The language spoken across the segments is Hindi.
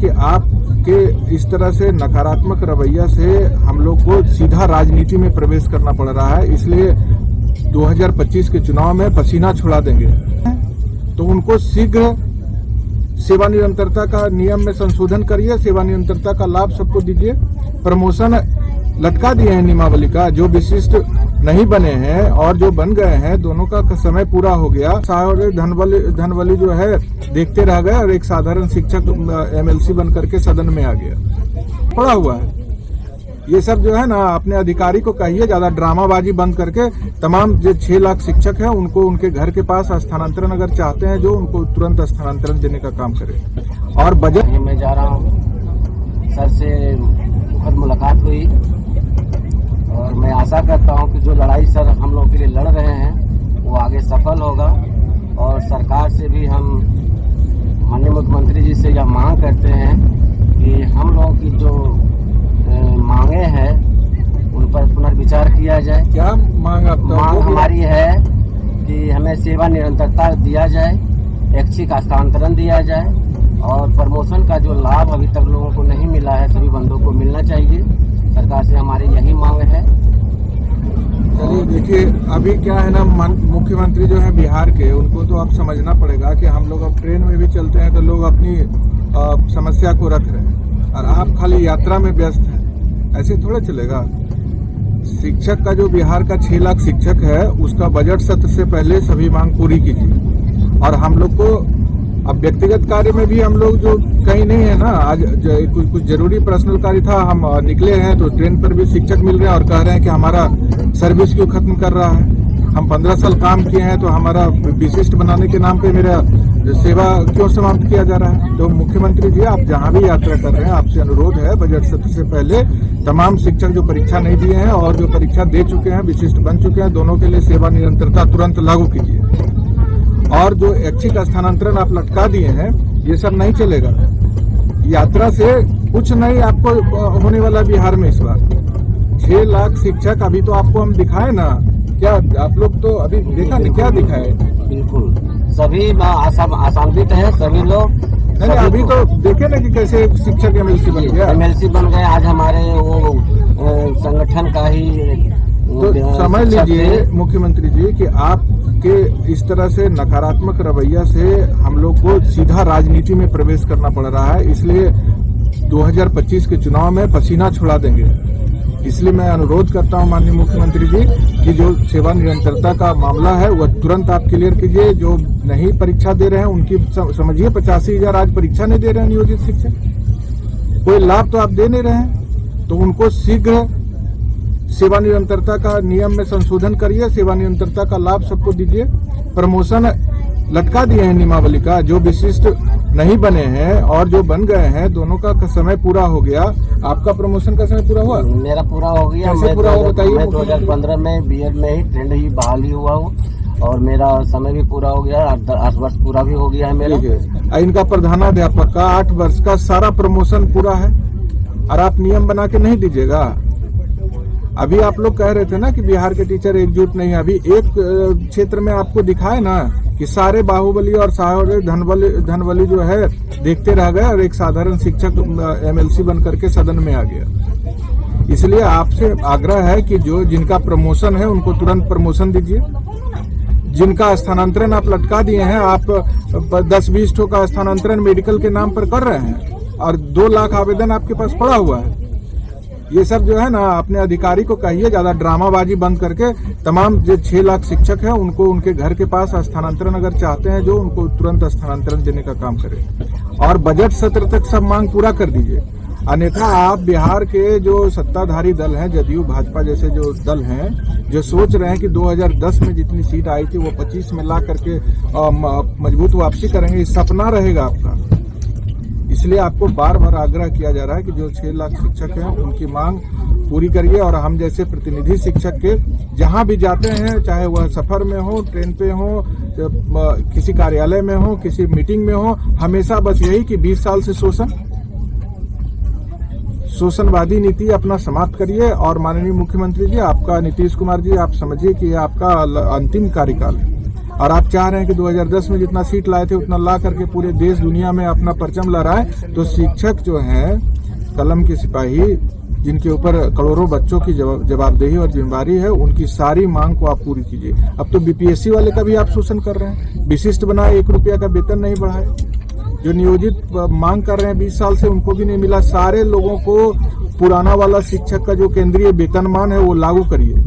कि आपके इस तरह से नकारात्मक रवैया से हम लोग को सीधा राजनीति में प्रवेश करना पड़ रहा है। इसलिए 2025 के चुनाव में पसीना छुड़ा देंगे। तो उनको शीघ्र सेवा निरंतरता का नियम में संशोधन करिए, सेवा निरंतरता का लाभ सबको दीजिए। प्रमोशन लटका दिए हैं नियमावली का, जो विशिष्ट नहीं बने हैं और जो बन गए हैं दोनों का समय पूरा हो गया। सारे धनबली जो है देखते रह गए और एक साधारण शिक्षक एमएलसी बन करके सदन में आ गया। पड़ा हुआ है ये सब जो है ना। अपने अधिकारी को कहिए ज्यादा ड्रामाबाजी बंद करके तमाम जो 6 लाख शिक्षक हैं उनको उनके घर के पास स्थानांतरण अगर चाहते हैं जो उनको तुरंत स्थानांतरण देने का काम करें। और बजट मैं जा रहा हूँ, सर से सुखद मुलाकात हुई और मैं आशा करता हूँ कि जो लड़ाई सर हम लोग के लिए लड़ रहे हैं वो आगे सफल होगा। और सरकार से भी हम माननीय मुख्यमंत्री जी से यह मांग करते हैं कि हम लोगों की जो मांगे हैं उन पर पुनर्विचार किया जाए। क्या मांग हमारी है कि हमें सेवा निरंतरता दिया जाए, ऐच्छिक का स्थानांतरण दिया जाए और प्रमोशन का जो लाभ अभी तक लोगों को नहीं मिला है सभी बंदों को मिलना चाहिए। सरकार से हमारी यही मांग है। चलिए देखिए, अभी क्या है ना, मुख्यमंत्री जो है बिहार के, उनको तो अब समझना पड़ेगा कि हम लोग अब ट्रेन में भी चलते हैं तो लोग अपनी समस्या को रख रहे हैं और आप खाली यात्रा में व्यस्त हैं। ऐसे थोड़ा चलेगा। शिक्षक का जो बिहार का 6 लाख शिक्षक है उसका बजट सत्र से पहले सभी मांग पूरी कीजिए। और हम लोग को अब व्यक्तिगत कार्य में भी हम लोग जो कहीं नहीं है ना, आज कुछ जरूरी पर्सनल कार्य था, हम निकले हैं तो ट्रेन पर भी शिक्षक मिल रहे हैं और कह रहे हैं कि हमारा सर्विस क्यों खत्म कर रहा है। हम 15 साल काम किए हैं तो हमारा विशिष्ट बनाने के नाम पे मेरा सेवा क्यों समाप्त किया जा रहा है। तो मुख्यमंत्री जी, आप जहां भी यात्रा कर रहे हैं आपसे अनुरोध है बजट सत्र से पहले तमाम शिक्षक जो परीक्षा नहीं दिए हैं और जो परीक्षा दे चुके हैं, विशिष्ट बन चुके हैं, दोनों के लिए सेवा निरंतरता तुरंत लागू कीजिए। और जो ऐच्छिक स्थानांतरण आप लटका दिए हैं ये सब नहीं चलेगा। यात्रा से कुछ नहीं आपको होने वाला बिहार में इस बार। 6 लाख शिक्षक अभी तो आपको हम दिखाए ना, क्या आप लोग तो अभी देखा नहीं, क्या दिखाए? बिल्कुल सभी आशान्वित है सभी लोग। नहीं, अभी तो देखे ना कि कैसे शिक्षक एमएलसी बन गया। एमएलसी बन गए आज हमारे वो संगठन का ही। तो समझ लीजिए मुख्यमंत्री जी कि आपके इस तरह से नकारात्मक रवैया से हम लोग को सीधा राजनीति में प्रवेश करना पड़ रहा है। इसलिए 2025 के चुनाव में पसीना छुड़ा देंगे। इसलिए मैं अनुरोध करता हूं माननीय मुख्यमंत्री जी कि जो सेवा निरंतरता का मामला है वह तुरंत आप क्लियर कीजिए। जो नहीं परीक्षा दे रहे हैं उनकी समझिए 85,000 आज परीक्षा नहीं दे रहे हैं नियोजित शिक्षक, कोई लाभ तो आप दे नहीं रहे हैं। तो उनको शीघ्र सेवा निरंतरता का नियम में संशोधन करिए, सेवा निरंतरता का लाभ सबको दीजिए। प्रमोशन लटका दिए हैं नियमावली का, जो विशिष्ट नहीं बने हैं और जो बन गए हैं दोनों का समय पूरा हो गया। आपका प्रमोशन का समय पूरा हुआ? मेरा पूरा हो गया। कैसे पूरा हो बताइए? मैं 2015 में बीएड में ही ट्रेंड ही बहाल ही हुआ हूँ और मेरा समय भी पूरा हो गया, 8 वर्ष पूरा भी हो गया है मेरा। इनका प्रधानाध्यापक का 8 वर्ष का सारा प्रमोशन पूरा है और आप नियम बना के नहीं दीजिएगा। अभी आप लोग कह रहे थे ना कि बिहार के टीचर एकजुट नहीं है। अभी एक क्षेत्र में आपको दिखाए ना कि सारे बाहुबली और सारे धनबली जो है देखते रह गए और एक साधारण शिक्षक एमएलसी बन करके सदन में आ गया। इसलिए आपसे आग्रह है कि जो जिनका प्रमोशन है उनको तुरंत प्रमोशन दीजिए। जिनका स्थानांतरण आप लटका दिए हैं, आप 10-20 ठो का स्थानांतरण मेडिकल के नाम पर कर रहे हैं और 2 लाख आवेदन आपके पास पड़ा हुआ है। ये सब जो है ना, अपने अधिकारी को कहिए ज्यादा ड्रामाबाजी बंद करके तमाम जो 6 लाख शिक्षक हैं उनको उनके घर के पास स्थानांतरण अगर चाहते हैं जो उनको तुरंत स्थानांतरण देने का काम करें। और बजट सत्र तक सब मांग पूरा कर दीजिए। अन्यथा आप बिहार के जो सत्ताधारी दल हैं, जदयू भाजपा जैसे जो दल हैं, जो सोच रहे हैं कि 2010 में जितनी सीट आई थी वो 25 में ला करके मजबूत वापसी करेंगे, ये सपना रहेगा आपका। इसलिए आपको बार बार आग्रह किया जा रहा है कि जो 6 लाख शिक्षक हैं उनकी मांग पूरी करिए। और हम जैसे प्रतिनिधि शिक्षक के जहां भी जाते हैं, चाहे वह सफर में हो, ट्रेन पे हो, किसी कार्यालय में हो, किसी मीटिंग में हो, हमेशा बस यही कि 20 साल से शोषणवादी नीति अपना समाप्त करिए। और माननीय मुख्यमंत्री जी, आपका नीतीश कुमार जी, आप समझिए कि आपका अंतिम कार्यकाल है। और आप चाह रहे हैं कि 2010 में जितना सीट लाए थे उतना ला करके पूरे देश दुनिया में अपना परचम लहराएं, तो शिक्षक जो हैं कलम के सिपाही, जिनके ऊपर करोड़ों बच्चों की जवाबदेही और जिम्मेदारी है, उनकी सारी मांग को आप पूरी कीजिए। अब तो बीपीएससी वाले का भी आप शोषण कर रहे हैं, विशिष्ट बनाए, 1 रुपया का वेतन नहीं बढ़ाए, जो नियोजित मांग कर रहे हैं 20 साल से उनको भी नहीं मिला। सारे लोगों को पुराना वाला शिक्षक का जो केंद्रीय वेतनमान है वो लागू करिए।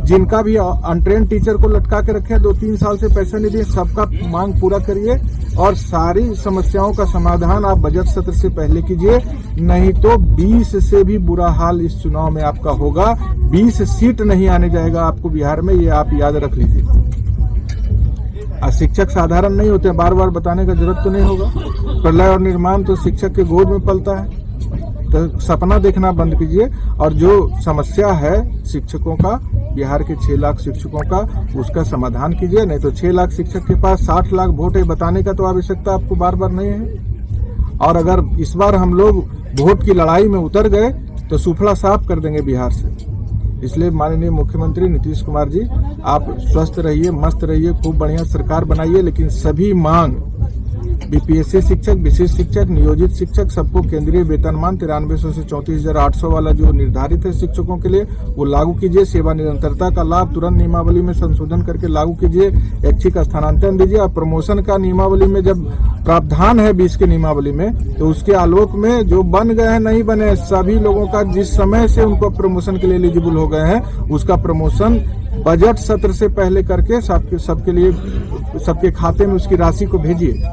जिनका भी अनट्रेन टीचर को लटका के रखे 2-3 साल से पैसा नहीं दिए, सबका मांग पूरा करिए और सारी समस्याओं का समाधान आप बजट सत्र से पहले कीजिए, नहीं तो 20 से भी बुरा हाल इस चुनाव में आपका होगा। 20 सीट नहीं आने जाएगा आपको बिहार में, ये आप याद रख लीजिए। शिक्षक साधारण नहीं होते, बार बार बताने का जरूरत तो नहीं होगा। प्रलय और निर्माण तो शिक्षक के गोद में पलता है, तो सपना देखना बंद कीजिए और जो समस्या है शिक्षकों का, बिहार के 6 लाख शिक्षकों का, उसका समाधान कीजिए। नहीं तो 6 लाख शिक्षक के पास 60 लाख वोट है, बताने का तो आवश्यकता आपको बार बार नहीं है। और अगर इस बार हम लोग वोट की लड़ाई में उतर गए तो सूफड़ा साफ कर देंगे बिहार से। इसलिए माननीय मुख्यमंत्री नीतीश कुमार जी, आप स्वस्थ रहिए, मस्त रहिए, खूब बढ़िया सरकार बनाइए, लेकिन सभी मांग बीपीएससी शिक्षक, विशेष शिक्षक, नियोजित शिक्षक, सबको केंद्रीय वेतनमान 9300 से 34,800 वाला जो निर्धारित है शिक्षकों के लिए वो लागू कीजिए। सेवा निरंतरता का लाभ तुरंत नियमावली में संशोधन करके लागू कीजिए। ऐच्छिक स्थानांतरण दीजिए और प्रमोशन का नियमावली में जब प्रावधान है 20 के नियमावली में, तो उसके आलोक में जो बन गए हैं, नहीं बने, सभी लोगों का जिस समय से उनको प्रमोशन के लिए एलिजिबल हो गए हैं उसका प्रमोशन बजट सत्र से पहले करके सबके लिए, सबके खाते में उसकी राशि को भेजिए।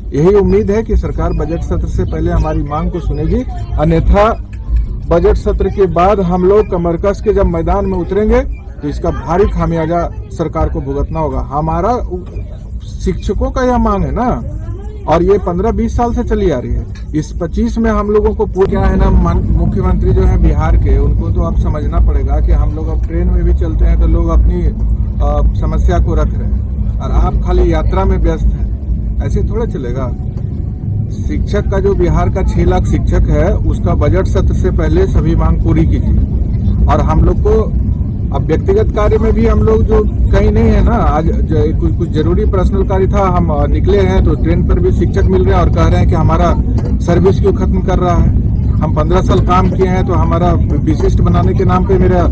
यही उम्मीद है कि सरकार बजट सत्र से पहले हमारी मांग को सुनेगी, अन्यथा बजट सत्र के बाद हम लोग कमर कस के जब मैदान में उतरेंगे तो इसका भारी खामियाजा सरकार को भुगतना होगा। हमारा शिक्षकों का यह मांग है ना, और ये 15-20 साल से चली आ रही है। इस 25 में हम लोगों को क्या है ना, मुख्यमंत्री जो है बिहार के, उनको तो अब समझना पड़ेगा कि हम लोग अब ट्रेन में भी चलते हैं तो लोग अपनी समस्या को रख रहे हैं और आप खाली यात्रा में व्यस्त हैं। ऐसे थोड़ा चलेगा। शिक्षक का जो बिहार का 6 लाख शिक्षक है उसका बजट सत्र से पहले सभी मांग पूरी कीजिए। और हम लोग को अब व्यक्तिगत कार्य में भी हम लोग जो कहीं नहीं है ना, आज कुछ जरूरी पर्सनल कार्य था, हम निकले हैं तो ट्रेन पर भी शिक्षक मिल रहे हैं और कह रहे हैं कि हमारा सर्विस क्यों खत्म कर रहा है। हम 15 साल काम किए हैं तो हमारा विशिष्ट बनाने के नाम पे मेरा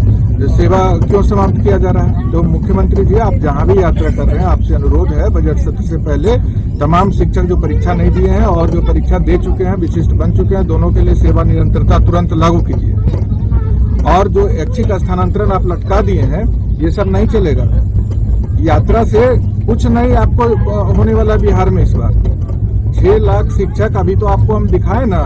सेवा क्यों समाप्त किया जा रहा है। तो मुख्यमंत्री जी, आप जहां भी यात्रा कर रहे हैं, आपसे अनुरोध है बजट सत्र से पहले तमाम शिक्षक जो परीक्षा नहीं दिए हैं और जो परीक्षा दे चुके हैं, विशिष्ट बन चुके हैं, दोनों के लिए सेवा निरंतरता तुरंत लागू कीजिए। और जो ऐच्छिक स्थानांतरण आप लटका दिए हैं, ये सब नहीं चलेगा। यात्रा से कुछ नहीं आपको होने वाला बिहार में इस बार। 6 लाख शिक्षक अभी तो आपको हम दिखाए ना,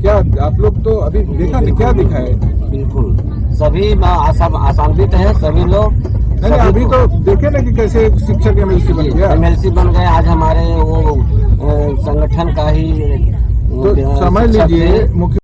क्या आप लोग तो अभी देखा नहीं, क्या दिखाए? बिल्कुल सभी आसान्वित है, सभी लोग नहीं, अभी तो देखे ना कि कैसे शिक्षक एमएलसी बन गया। एमएलसी बन गए। आज हमारे वो संगठन का ही तो समझ लीजिए मुख्य